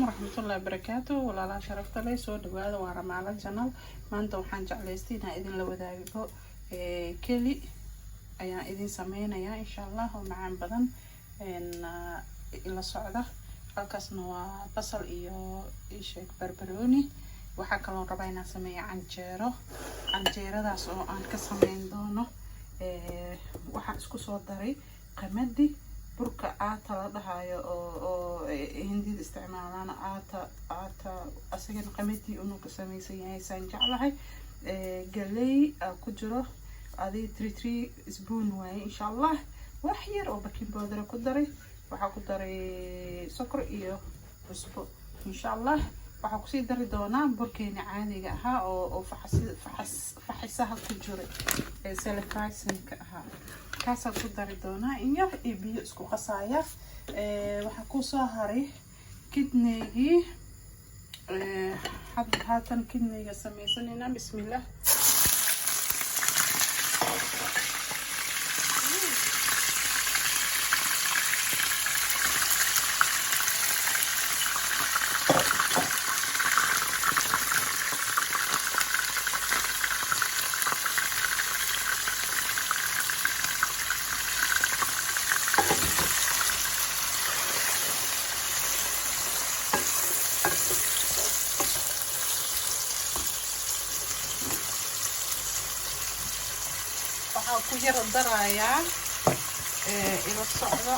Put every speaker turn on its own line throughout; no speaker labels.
waraxmatullaahi wabarakaatu. walaalaha sharafta leh soo dhawaada, waa Ramaala Channel. maanta waxaan jeclaystay inaan idin la wadaago keli ayaan idin sameynayaa insha Allah oo macaan badan ila socda. halkaasna waa basal iyo sheeg barbarooni. waxaa kaloo rabaa inaan sameeyo canjeeradaas oo aan ka sameyn doono waxaan isku soo daray qamadi, burka aata la dhahayo oo hindida isticmaalaan aata asagana qamadi uu ka samaysan yahay saan jeclahay. galey ku jiro adii 3 spoon waaye insha Allah. wax yar oo baking powder ku daray, waxaa ku daray sokor iyo cusbo insha Allah. waxaa ku sii dari doonaa burkeena caadiga ahaa oo faxisaha ku jira celebrationka ahaa, kaasaan ku dari doonaa in yar iyo biyo isku qasaya. waxaa ku soo haray kidneygii. haatan kidneyga sameysanayna. bismillah. waxaa ku yar darayaa ila socda.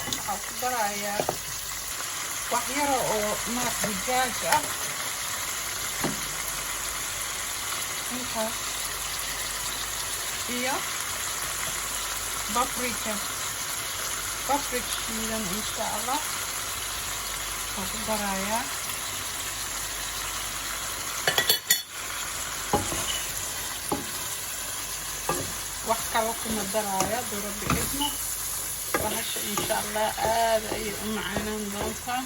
waxaa ku darayaa wax yar oo maraq digaag ah intaas iyo paprika shiidan insha Allah. waxaa ku darayaa wax kale kuma daraya doorabi idmo. bahasha insha Allah aad ayay u macaanaan doontaa.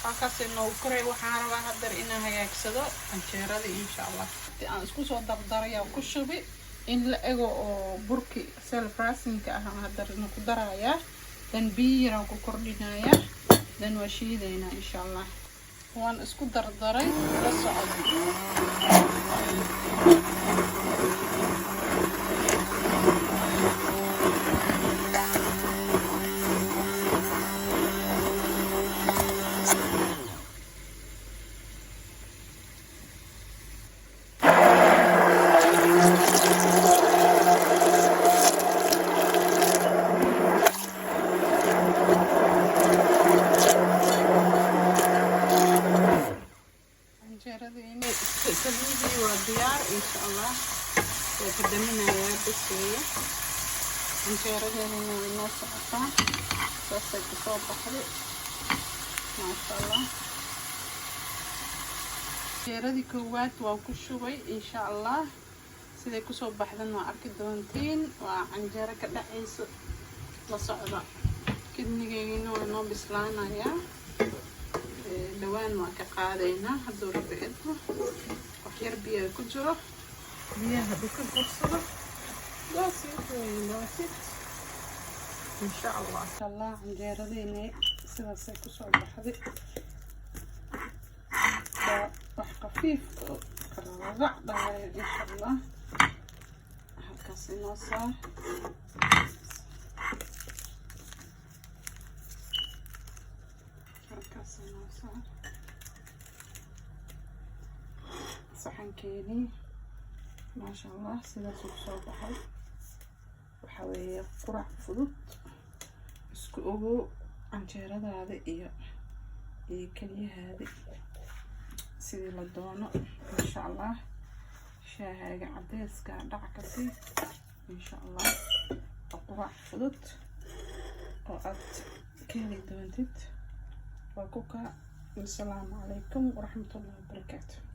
halkaas inoo koray. waxaan rabaa hadda inaan hagaagsado canjeerada insha Allah. aan isku soo dardaraya ku shubi in la ego oo burki celebrationka ah hadda ku daraya. dan biyo ku kordhinaya, dan waa shiideynaa insha Allah. waan isku dardaray la socdo. saliidii waa diyaar insha Allah. waa ka daminayaa biskeeya. canjeeradeena way noo socotaa. saasay ku soo baxday maasha Allah. canjeeradii koowaad waa ku shubay insha Allah. siday ku soo baxdan waa arki doontiin. waa canjeero ka dhacaysa la socda. kidnigeena waa noo bislaanayaa. dhawaan waa ka qaadaynaa hadduu rabbi idmo. wax yar biyo ku jiro. biyaha dhulka korsado. baasit insha Allah. canjeeradeena sidaasay ku soo baxday. wax khafiif oo raac dhahay insha Allah. halkaas inoo saar. saxankeeni maasha Allah sidaas uu soo baxay. waxa weeye qurac fudud. isku ogow canjeeradaada iyo kaliyahaada sidii la doono insha Allah. shaahaaga cadeyska dhac ka sii insha Allah. qurac fudud oo aad ka heli doontid. waa ku ka. Assalamu alaikum warahmatullahi wabarakatuh.